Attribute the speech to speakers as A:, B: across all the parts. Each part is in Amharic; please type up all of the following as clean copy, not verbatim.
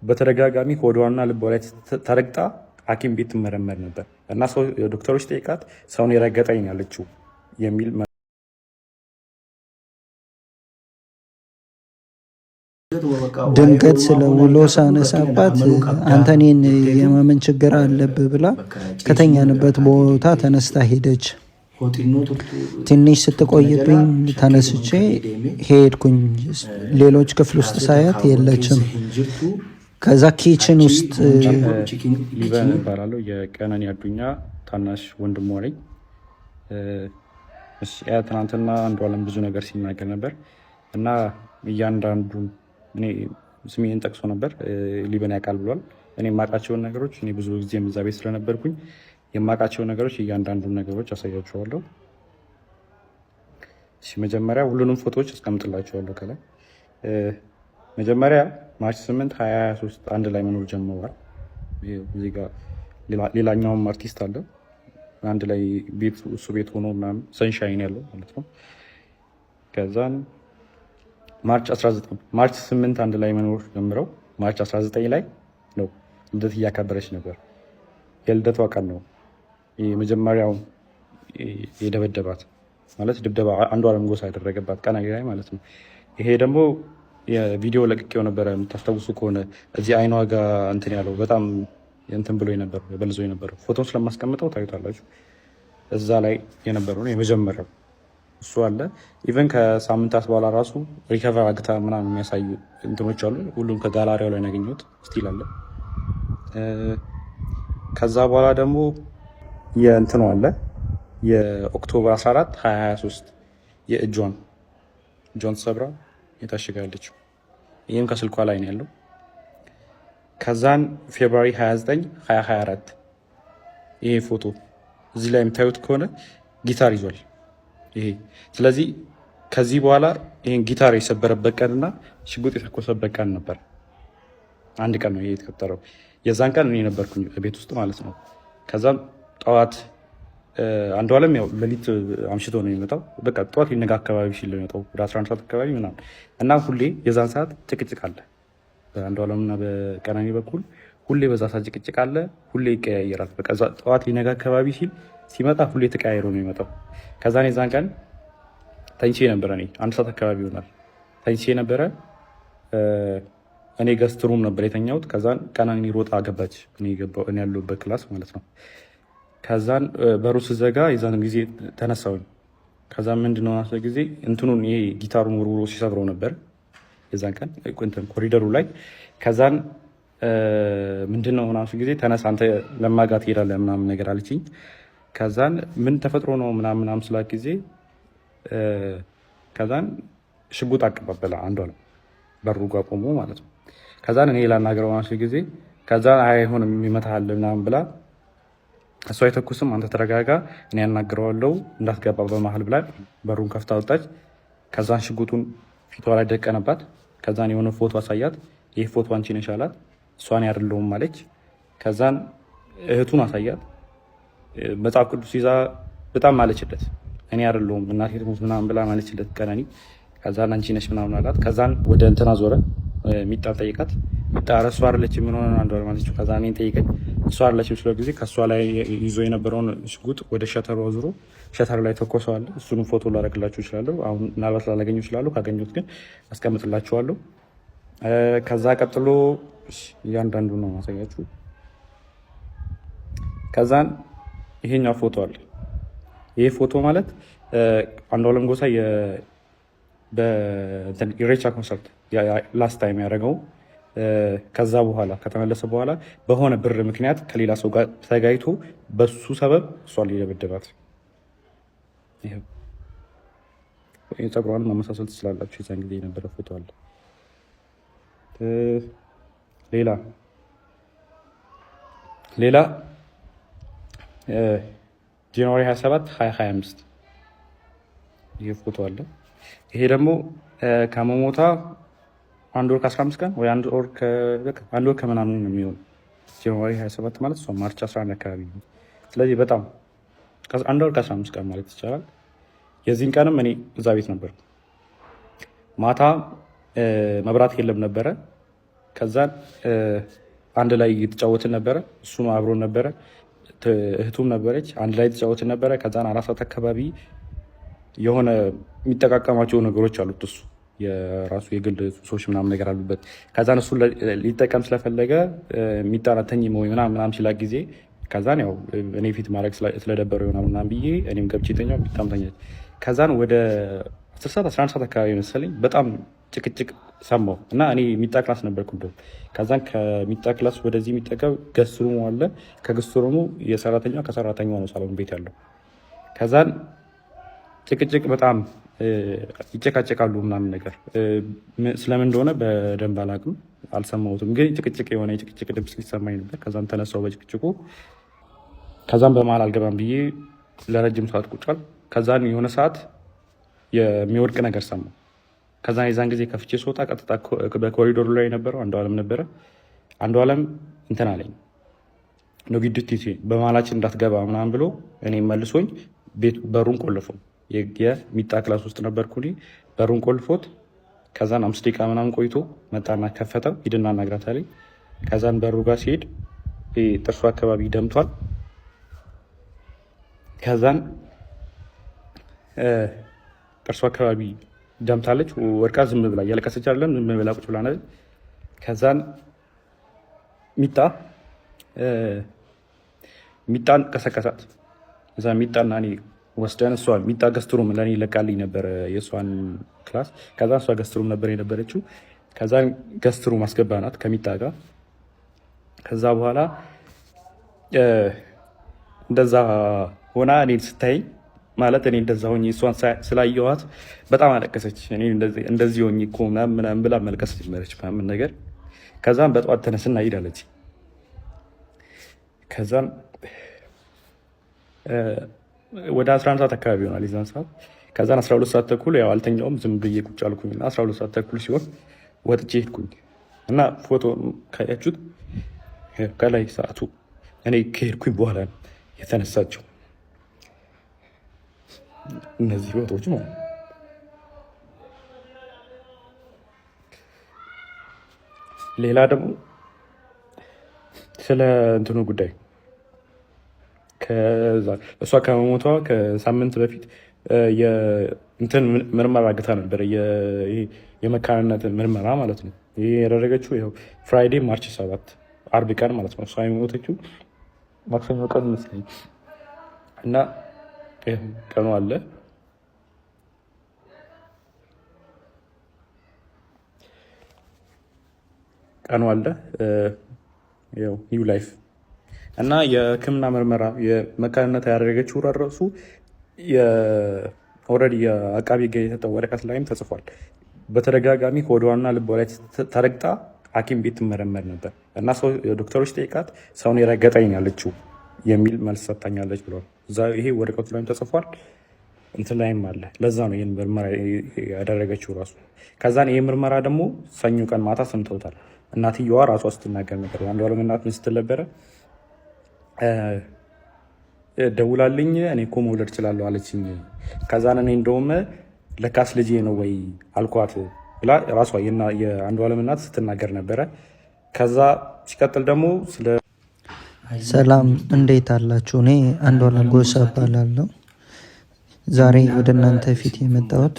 A: በተደጋጋሚ ሆዷና ልቧ ላይ ተረግጣ ሐኪም ቤት ትመረመር ነበር እና ዶክተሮች ጠይቃት ሰውን የረገጠኝ ያለችው የሚል
B: ድንገት ስለ ውሎ ሳነሳባት አንተ እኔን የማመን ችግር አለብህ ብላ ከተኛንበት ቦታ ተነስታ ሄደች። ትንሽ ስትቆይብኝ ተነስቼ ሄድኩኝ። ሌሎች ክፍል ውስጥ ሳያት የለችም። ከዛ ኪችን ውስጥ
A: ሊበን እባላለሁ። የቀነኒ አዱኛ ታናሽ ወንድሟ ነኝ። ትናንትና አንዷለም ብዙ ነገር ሲናገር ነበር እና እያንዳንዱ እኔ ስሜን ጠቅሶ ነበር። ሊበን ያውቃል ብሏል። እኔ የማውቃቸውን ነገሮች እኔ ብዙ ጊዜ እዛ ቤት ስለነበርኩኝ የማውቃቸውን ነገሮች እያንዳንዱን ነገሮች አሳያችኋለሁ። መጀመሪያ ሁሉንም ፎቶዎች አስቀምጥላችኋለሁ ከላይ። መጀመሪያ ማርች 8 2023 አንድ ላይ መኖር ጀምረዋል። እዚህ ጋር ሌላኛውም አርቲስት አለ አንድ ላይ ቤት እሱ ቤት ሆኖ ምናምን ሰንሻይን ያለው ማለት ነው። ከዛን ማርች 8 አንድ ላይ መኖር ጀምረው ማርች 19 ላይ ነው ልደት እያከበረች ነበር። የልደቷ ቀን ነው የመጀመሪያው የደበደባት ማለት ድብደባ አንዷለም ጎሳ ያደረገባት ቀን ላይ ማለት ነው። ይሄ ደግሞ የቪዲዮ ለቅቄው ነበረ። የምታስታውሱ ከሆነ እዚህ አይኗ ጋር እንትን ያለው በጣም እንትን ብሎ ነበር በልዞ ነበር። ፎቶን ስለማስቀምጠው ታዩታላችሁ። እዛ ላይ የነበረው ነው የመጀመሪያው እሱ አለ። ኢቨን ከሳምንታት በኋላ ራሱ ሪከቨር አግታ ምናምን የሚያሳዩ እንትኖች አሉ። ሁሉም ከጋላሪያው ላይ ያገኘሁት ስቲል አለ። ከዛ በኋላ ደግሞ የእንትኑ አለ የኦክቶበር 14 2023 የእጇን ተሰብራ የታሸጋለችው ይህም ከስልኳ ላይ ነው ያለው። ከዛን ፌብሩዋሪ 29 2024 ይሄ ፎቶ እዚህ ላይ የምታዩት ከሆነ ጊታር ይዟል ይሄ። ስለዚህ ከዚህ በኋላ ይሄን ጊታር የሰበረበት ቀንና ሽጉጥ የተኮሰበት ቀን ነበር። አንድ ቀን ነው ይሄ የተፈጠረው። የዛን ቀን እኔ ነበርኩኝ ቤት ውስጥ ማለት ነው። ከዛም ጠዋት አንዷለም ያው ሌሊት አምሽቶ ነው የሚመጣው። በቃ ጠዋት ሊነጋ አካባቢ ሲል ነው የሚመጣው ወደ 11 ሰዓት አካባቢ ምናምን እና ሁሌ የዛን ሰዓት ጭቅጭቅ አለ በአንዷለምና በቀነኒ በኩል ሁሌ በዛ ሰዓት ጭቅጭቅ አለ። ሁሌ ይቀያየራል። በቃ ጠዋት ሊነጋ አካባቢ ሲመጣ ሁሌ ተቀያይሮ ነው የሚመጣው። ከዛን የዛን ቀን ተኝቼ ነበረ። እኔ 1 ሰዓት አካባቢ ይሆናል ተኝቼ ነበረ። እኔ ገስት ሩም ነበር የተኛሁት። ከዛን ቀነኒ ሮጣ ገባች እኔ ያለሁበት ክላስ ማለት ነው። ከዛን በሩ ስዘጋ የዛን ጊዜ ተነሳሁኝ። ከዛን ምንድነው ናሰ ጊዜ እንትኑን ይሄ ጊታሩን ወርውሮ ሲሰብረው ነበር የዛን ቀን ኮሪደሩ ላይ። ከዛን ምንድነው ናሱ ጊዜ ተነሳ አንተ ለማጋት ትሄዳለህ ምናምን ነገር አለችኝ። ከዛን ምን ተፈጥሮ ነው ምናምን ስላት ጊዜ ከዛን ሽጉጥ አቀባበለ አንዷለም በሩ ጋር ቆሞ ማለት ነው። ከዛን እኔ ላናገረው ናሱ ጊዜ ከዛን አይሆንም ይመታሃል ምናምን ብላ እሷ አይተኩስም አንተ ተረጋጋ እኔ ያናግረዋለሁ እንዳትገባ በመሀል ብላ በሩን ከፍታ ወጣች። ከዛን ሽጉጡን ፊቷ ላይ ደቀነባት። ከዛን የሆነ ፎቶ አሳያት። ይህ ፎቶ አንቺ ነሽ አላት። እሷን አይደለሁም አለች። ከዛን እህቱን አሳያት። መጽሐፍ ቅዱስ ይዛ በጣም ማለችለት። እኔ አይደለሁም እናቴ ትሙት ምናምን ብላ ማለችለት ቀነኒ። ከዛን አንቺ ነሽ ምናምን አላት። ከዛን ወደ እንትና ዞረ ሚጣ ጠይቃት። ሚጣ እሷ አይደለችም ምን ሆነ አንዷ ማለችው። ከዛን እኔን ጠይቀኝ እሷ አይደለችም ስለ ጊዜ ከሷ ላይ ይዞ የነበረውን ሽጉጥ ወደ ሸተሩ አዙሮ ሸተሩ ላይ ተኮሰዋል። እሱንም ፎቶ ላደርግላችሁ እችላለሁ። አሁን ምናልባት ላላገኘው እችላለሁ። ካገኘሁት ግን አስቀምጥላችኋለሁ። ከዛ ቀጥሎ እያንዳንዱ ነው ማሳያችሁ። ከዛን ይሄኛው ፎቶ አለ። ይሄ ፎቶ ማለት አንዷለም ጎሳ በኢሬቻ ኮንሰርት ላስት ታይም ያደረገው ከዛ በኋላ ከተመለሰ በኋላ በሆነ ብር ምክንያት ከሌላ ሰው ጋር ተጋይቶ በሱ ሰበብ እሷን ሊደበደባት። ፀጉሯን ማመሳሰል ትችላላችሁ። የዛን ጊዜ የነበረ ፎቶ አለ። ሌላ ጃንዋሪ 27 2025 ይሄ ፎቶ አለ። ይሄ ደግሞ ከመሞታ 1 ወር ከ15 ቀን ወይ 1 ወር ከምናምን ነው የሚሆን። ጃንዋሪ 27 ማለት እሷ ማርች 11 አካባቢ ነው። ስለዚህ በጣም 1 ወር ከ15 ቀን ማለት ይቻላል። የዚህን ቀንም እኔ እዛ ቤት ነበር። ማታ መብራት የለም ነበረ። ከዛን አንድ ላይ እየተጫወትን ነበረ። እሱም አብሮን ነበረ፣ እህቱም ነበረች። አንድ ላይ እየተጫወትን ነበረ። ከዛን 4 ሰዓት አካባቢ የሆነ የሚጠቃቀማቸው ነገሮች አሉት እሱ የራሱ የግል ሱሶች ምናምን ነገር አሉበት። ከዛን እሱ ሊጠቀም ስለፈለገ የሚጣናተኝ ወይ ምናምን ሲላ ጊዜ ከዛን ያው እኔ ፊት ማድረግ ስለደበረው ይሆናል ምናምን ብዬ እኔም ገብቼ ተኛው፣ ሚጣም ተኛች። ከዛን ወደ 10 ሰዓት 11 ሰዓት አካባቢ መሰለኝ በጣም ጭቅጭቅ ሰማሁ እና እኔ ሚጣ ክላስ ነበርኩ እንደው። ከዛን ከሚጣ ክላስ ወደዚህ የሚጠቀም ገስት ሩሙ አለ። ከገስት ሩሙ የሰራተኛዋ ከሰራተኛዋ ነው ሳሎን ቤት ያለው። ከዛን ጭቅጭቅ በጣም ይጨቃጨቃሉ ምናምን ነገር ስለምን እንደሆነ በደንብ አላውቅም፣ አልሰማሁትም። ግን ጭቅጭቅ የሆነ የጭቅጭቅ ድምፅ ሊሰማኝ ነበር። ከዛም ተነሳው በጭቅጭቁ። ከዛም በመሀል አልገባም ብዬ ለረጅም ሰዓት ቁጫል። ከዛን የሆነ ሰዓት የሚወድቅ ነገር ሰማሁ። ከዛን የዛን ጊዜ ከፍቼ ስወጣ ቀጥታ በኮሪዶሩ ላይ የነበረው አንዷለም ነበረ። አንዷለም እንትን አለኝ ኖጊዱት በመሀላችን እንዳትገባ ምናምን ብሎ እኔ መልሶኝ በሩን ቆልፈው የሚጣ ክላስ ውስጥ ነበርኩ። በሩን ቆልፎት ከዛን 5 ደቂቃ ምናምን ቆይቶ መጣና ከፈተው፣ ሂድና እናግራት አለኝ። ከዛን በሩ ጋር ሲሄድ ጥርሱ አካባቢ ደምቷል። ከዛን ጥርሱ አካባቢ ደምታለች። ወድቃ ዝም ብላ እያለቀሰች አይደለም፣ ዝም ብላ ቁጭ ብላ ነበር። ከዛን ሚጣን ቀሰቀሳት። እዛ ሚጣና እኔ ወስደን እሷ ሚጣ ገስትሩም ለእኔ ይለቃልኝ ነበረ የእሷን ክላስ። ከዛ እሷ ገስትሩም ነበር የነበረችው። ከዛ ገስትሩም አስገባናት ከሚጣ ጋር። ከዛ በኋላ እንደዛ ሆና እኔን ስታይኝ ማለት እኔ እንደዛ ሆኜ እሷን ስላየኋት በጣም አለቀሰች። እኔ እንደዚህ ሆኜ እኮ ምናምን ብላ መልቀስ ጀመረች ምናምን ነገር። ከዛም በጠዋት ተነስና ሂድ አለች። ከዛም ወደ 11 ሰዓት አካባቢ ይሆናል የዛን ሰዓት። ከዛን 12 ሰዓት ተኩል ያው አልተኛውም፣ ዝም ብዬ ቁጭ አልኩኝና 12 ሰዓት ተኩል ሲሆን ወጥቼ ሄድኩኝ እና ፎቶ ካያችሁት ከላይ ሰዓቱ እኔ ከሄድኩኝ በኋላ ነው የተነሳቸው እነዚህ ፎቶዎች ማለት ነው። ሌላ ደግሞ ስለ እንትኑ ጉዳይ እሷ ከመሞቷ ከሳምንት በፊት እንትን ምርመራ አግታ ነበረ፣ የመካንነት ምርመራ ማለት ነው። ይህ ያደረገችው ይኸው ፍራይዴ ማርች 7 አርብ ቀን ማለት ነው። እሷ የሞተችው ማክሰኞ ቀን መስለኝ እና ቀኑ አለ ኒው ላይፍ እና የሕክምና ምርመራ የመካንነት ያደረገችው ራሱ ኦልሬዲ የአቃቢ ሕግ የሰጠው ወረቀት ላይም ተጽፏል። በተደጋጋሚ ሆዷና ልቧ ላይ ተረግጣ ሐኪም ቤት ትመረመር ነበር እና ዶክተሮች ጠይቃት ሰውን የረገጠኝ ያለችው የሚል መልስ ሰጥታኛለች ብሏል። ይሄ ወረቀቱ ላይም ተጽፏል፣ እንትን ላይም አለ። ለዛ ነው ይህን ምርመራ ያደረገችው ራሱ። ከዛን ይህ ምርመራ ደግሞ ሰኞ ቀን ማታ ሰምተውታል። እናትየዋ ራሷ ስትናገር ነበር። አንዷለም እናት ምን ስትል ነበረ? ደውላልኝ እኔ እኮ መውለድ እችላለሁ አለችኝ። ከዛን እኔ እንደውም ለካስ ልጄ ነው ወይ አልኳት ብላ ራሷ የአንዷለም እናት ስትናገር ነበረ። ከዛ ሲቀጥል ደግሞ
B: ሰላም እንዴት አላችሁ? እኔ አንዷለም ጎሳ እባላለሁ። ዛሬ ወደ እናንተ ፊት የመጣሁት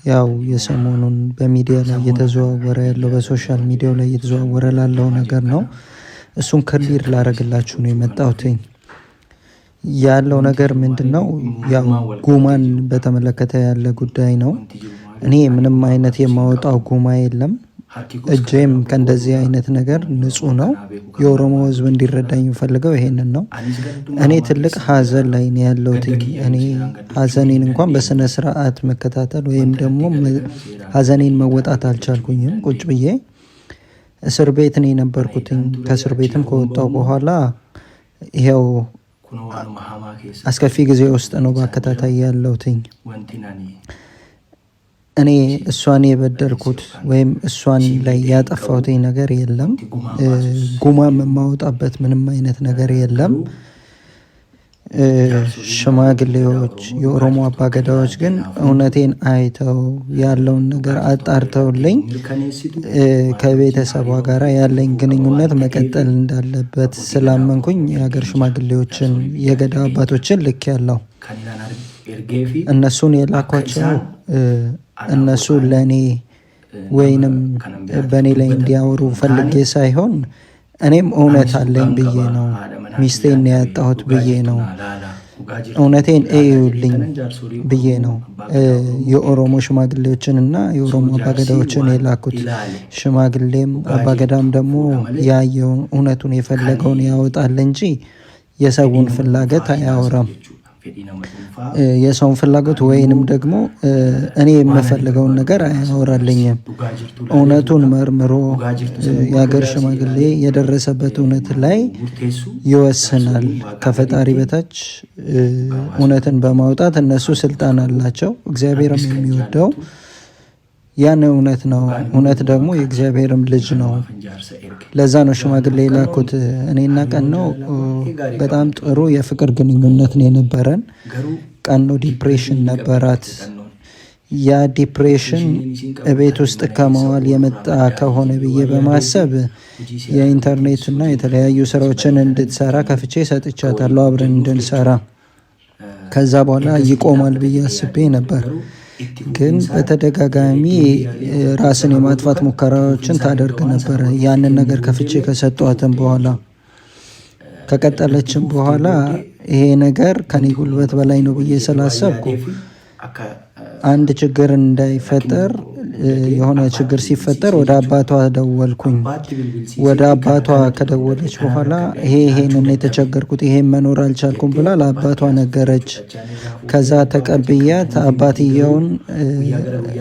B: ያው የሰሞኑን በሚዲያ ላይ እየተዘዋወረ ያለው በሶሻል ሚዲያው ላይ እየተዘዋወረ ላለው ነገር ነው። እሱን ክሊር ላደርግላችሁ ነው የመጣሁት። ያለው ነገር ምንድን ነው? ያው ጉማን በተመለከተ ያለ ጉዳይ ነው። እኔ ምንም አይነት የማወጣው ጉማ የለም። እጄም ከእንደዚህ አይነት ነገር ንጹህ ነው። የኦሮሞ ሕዝብ እንዲረዳኝ የሚፈልገው ይሄንን ነው። እኔ ትልቅ ሀዘን ላይ ነው ያለሁት። እኔ ሀዘኔን እንኳን በስነ ስርዓት መከታተል ወይም ደግሞ ሀዘኔን መወጣት አልቻልኩኝም። ቁጭ ብዬ እስር ቤት ነው የነበርኩትኝ። ከእስር ቤትም ከወጣው በኋላ ይኸው አስከፊ ጊዜ ውስጥ ነው በአከታታይ ያለሁትኝ። እኔ እሷን የበደልኩት ወይም እሷን ላይ ያጠፋሁት ነገር የለም። ጉማም የማወጣበት ምንም አይነት ነገር የለም። ሽማግሌዎች የኦሮሞ አባገዳዎች ግን እውነቴን አይተው ያለውን ነገር አጣርተውልኝ ከቤተሰቧ ጋር ያለኝ ግንኙነት መቀጠል እንዳለበት ስላመንኩኝ የሀገር ሽማግሌዎችን የገዳ አባቶችን ልክ ያለው እነሱን የላኳቸው እነሱ ለእኔ ወይንም በእኔ ላይ እንዲያወሩ ፈልጌ ሳይሆን እኔም እውነት አለኝ ብዬ ነው። ሚስቴን ያጣሁት ብዬ ነው። እውነቴን እዩልኝ ብዬ ነው የኦሮሞ ሽማግሌዎችን እና የኦሮሞ አባገዳዎችን የላኩት። ሽማግሌም አባገዳም ደግሞ ያየውን እውነቱን የፈለገውን ያወጣል እንጂ የሰውን ፍላጎት አያወራም። የሰውን ፍላጎት ወይንም ደግሞ እኔ የምፈልገውን ነገር አያወራልኝም። እውነቱን መርምሮ የሀገር ሽማግሌ የደረሰበት እውነት ላይ ይወስናል። ከፈጣሪ በታች እውነትን በማውጣት እነሱ ስልጣን አላቸው። እግዚአብሔርም የሚወደው ያን እውነት ነው። እውነት ደግሞ የእግዚአብሔርም ልጅ ነው። ለዛ ነው ሽማግሌ ላኩት። እኔና ቀኖ በጣም ጥሩ የፍቅር ግንኙነት ነው የነበረን። ቀኖ ዲፕሬሽን ነበራት። ያ ዲፕሬሽን ቤት ውስጥ ከመዋል የመጣ ከሆነ ብዬ በማሰብ የኢንተርኔትና የተለያዩ ስራዎችን እንድትሰራ ከፍቼ ሰጥቻታለሁ፣ አብረን እንድንሰራ። ከዛ በኋላ ይቆማል ብዬ አስቤ ነበር። ግን በተደጋጋሚ ራስን የማጥፋት ሙከራዎችን ታደርግ ነበር። ያንን ነገር ከፍቼ ከሰጧትም በኋላ ከቀጠለችም በኋላ ይሄ ነገር ከኔ ጉልበት በላይ ነው ብዬ ስላሰብኩ አንድ ችግር እንዳይፈጠር የሆነ ችግር ሲፈጠር ወደ አባቷ ደወልኩኝ። ወደ አባቷ ከደወለች በኋላ ይሄንን የተቸገርኩት ይሄን መኖር አልቻልኩም ብላ ለአባቷ ነገረች። ከዛ ተቀብያት አባትየውን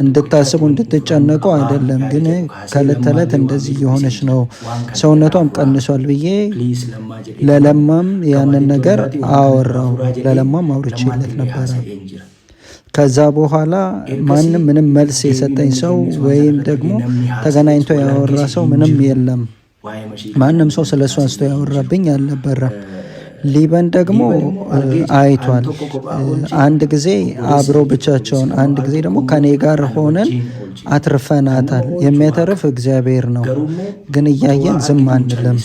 B: እንድታስቡ እንድትጨነቁ አይደለም ግን ከዕለት ተዕለት እንደዚህ የሆነች ነው፣ ሰውነቷም ቀንሷል ብዬ ለለማም ያንን ነገር አወራው። ለለማም አውርቼለት ነበረ። ከዛ በኋላ ማንም ምንም መልስ የሰጠኝ ሰው ወይም ደግሞ ተገናኝቶ ያወራ ሰው ምንም የለም። ማንም ሰው ስለ እሱ አንስቶ ያወራብኝ አልነበረም። ሊበን ደግሞ አይቷል። አንድ ጊዜ አብረው ብቻቸውን፣ አንድ ጊዜ ደግሞ ከኔ ጋር ሆነን አትርፈናታል። የሚያተርፍ እግዚአብሔር ነው። ግን እያየን ዝም አንልም።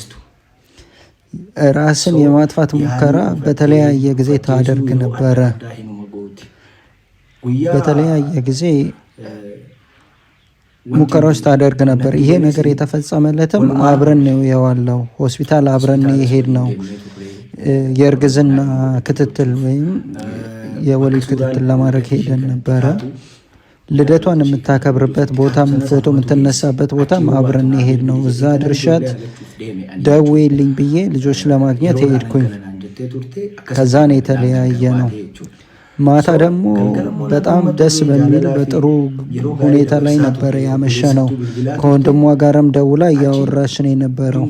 B: ራስን የማጥፋት ሙከራ በተለያየ ጊዜ ታደርግ ነበረ። በተለያየ ጊዜ ሙከራዎች ታደርግ ነበር። ይሄ ነገር የተፈጸመለትም አብረን ነው የዋለው። ሆስፒታል አብረን የሄድ ነው። የእርግዝና ክትትል ወይም የወሊድ ክትትል ለማድረግ ሄደን ነበረ። ልደቷን የምታከብርበት ቦታም ፎቶ የምትነሳበት ቦታም አብረን የሄድ ነው። እዛ ድርሻት ደውዪልኝ ብዬ ልጆች ለማግኘት ሄድኩኝ። ከዛ ነው የተለያየ ነው። ማታ ደግሞ በጣም ደስ በሚል በጥሩ ሁኔታ ላይ ነበረ ያመሸ ነው። ከወንድሟ ጋርም ደውላ እያወራች ነው የነበረው።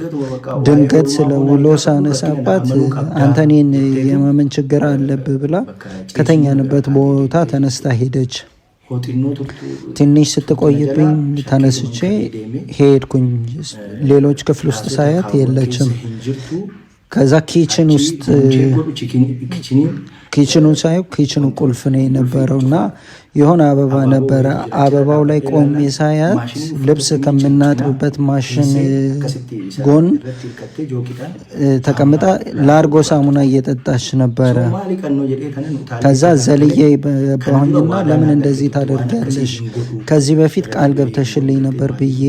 B: ድንገት ስለ ውሎ ሳነሳባት አንተ እኔን የማመን ችግር አለብህ ብላ ከተኛንበት ቦታ ተነስታ ሄደች። ትንሽ ስትቆይብኝ ተነስቼ ሄድኩኝ። ሌሎች ክፍል ውስጥ ሳያት የለችም። ከዛ ኪችኑን ሳየው ኪችኑ ቁልፍ ነው የነበረው እና የሆነ አበባ ነበረ። አበባው ላይ ቆሜ ሳያት ልብስ ከምናጥብበት ማሽን ጎን ተቀምጣ ላርጎ ሳሙና እየጠጣች ነበረ። ከዛ ዘልዬ ባሁኝና ለምን እንደዚህ ታደርጊያለሽ? ከዚህ በፊት ቃል ገብተሽልኝ ነበር ብዬ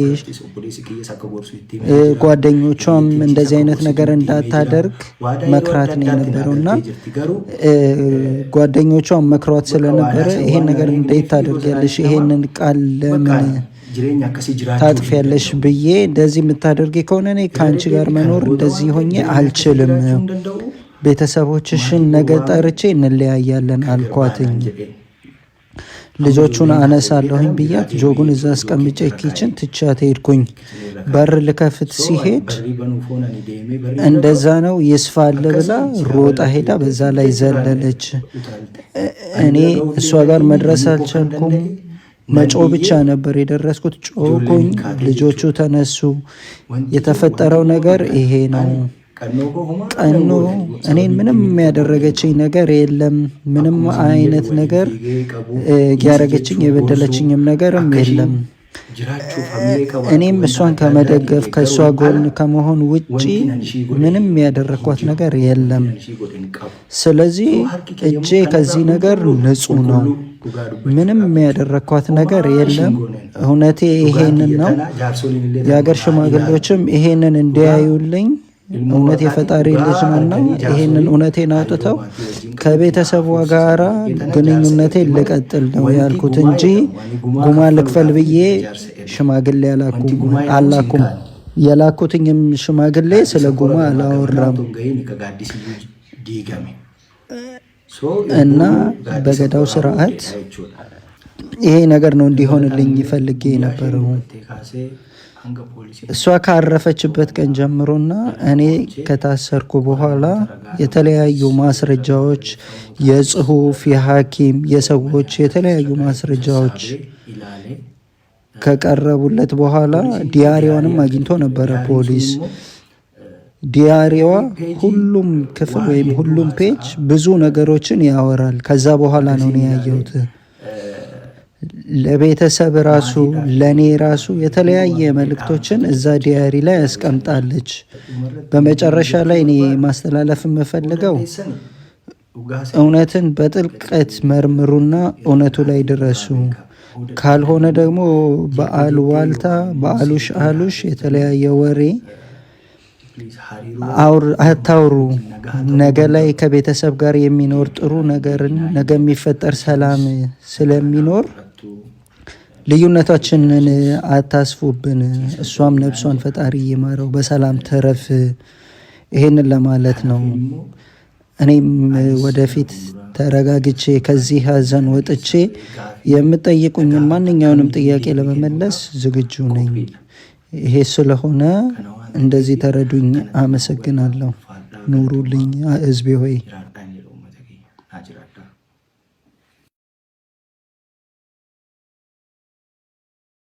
B: ጓደኞቿም እንደዚህ አይነት ነገር እንዳታደርግ መክራት ነው የነበረው እና ጓደኞቿም መክሯት ስለነበረ ይሄን ነገር እንዴት ታደርጊያለሽ? ይሄንን ቃል ለምን ታጥፊያለሽ ብዬ እንደዚህ የምታደርጊ ከሆነ እኔ ከአንቺ ጋር መኖር እንደዚህ ሆኜ አልችልም። ቤተሰቦችሽን ነገ ጠርቼ እንለያያለን አልኳትኝ። ልጆቹን አነሳለሁኝ ብያት ጆጉን እዛ አስቀምጬ ኪችን ትቻት ሄድኩኝ። በር ልከፍት ሲሄድ እንደዛ ነው ይስፋል ብላ ሮጣ ሄዳ በዛ ላይ ዘለለች። እኔ እሷ ጋር መድረስ አልቻልኩም። መጮ ብቻ ነበር የደረስኩት። ጮኩኝ። ልጆቹ ተነሱ። የተፈጠረው ነገር ይሄ ነው። ቀኖ እኔን ምንም የሚያደረገችኝ ነገር የለም። ምንም አይነት ነገር ያረገችኝ የበደለችኝም ነገርም የለም። እኔም እሷን ከመደገፍ ከእሷ ጎን ከመሆን ውጪ ምንም ያደረኳት ነገር የለም። ስለዚህ እጄ ከዚህ ነገር ንጹህ ነው። ምንም ያደረኳት ነገር የለም። እውነቴ ይሄንን ነው። የሀገር ሽማግሌዎችም ይሄንን እንዲያዩልኝ እውነት የፈጣሪ ልጅ ነውና ይሄንን እውነቴን አውጥተው ከቤተሰቧ ጋራ ግንኙነቴን ልቀጥል ነው ያልኩት እንጂ ጉማ ልክፈል ብዬ ሽማግሌ አላኩም። የላኩትኝም ሽማግሌ ስለ ጉማ አላወራም እና በገዳው ስርዓት ይሄ ነገር ነው እንዲሆንልኝ ይፈልጌ ነበረው። እሷ ካረፈችበት ቀን ጀምሮና እኔ ከታሰርኩ በኋላ የተለያዩ ማስረጃዎች፣ የጽሁፍ፣ የሐኪም፣ የሰዎች የተለያዩ ማስረጃዎች ከቀረቡለት በኋላ ዲያሪዋንም አግኝቶ ነበረ ፖሊስ። ዲያሪዋ ሁሉም ክፍል ወይም ሁሉም ፔጅ ብዙ ነገሮችን ያወራል። ከዛ በኋላ ነው ያየሁት። ለቤተሰብ ራሱ ለኔ ራሱ የተለያየ መልእክቶችን እዛ ዲያሪ ላይ ያስቀምጣለች። በመጨረሻ ላይ እኔ ማስተላለፍ የምፈልገው እውነትን በጥልቀት መርምሩና እውነቱ ላይ ድረሱ። ካልሆነ ደግሞ በአሉባልታ በአሉሽ የተለያየ ወሬ አታውሩ። ነገ ላይ ከቤተሰብ ጋር የሚኖር ጥሩ ነገርን ነገ የሚፈጠር ሰላም ስለሚኖር ልዩነታችንን አታስፉብን። እሷም ነፍሷን ፈጣሪ ይማረው በሰላም ተረፍ። ይሄንን ለማለት ነው። እኔም ወደፊት ተረጋግቼ ከዚህ ሀዘን ወጥቼ የምጠይቁኝን ማንኛውንም ጥያቄ ለመመለስ ዝግጁ ነኝ። ይሄ ስለሆነ እንደዚህ ተረዱኝ። አመሰግናለሁ። ኑሩልኝ ህዝቤ ሆይ።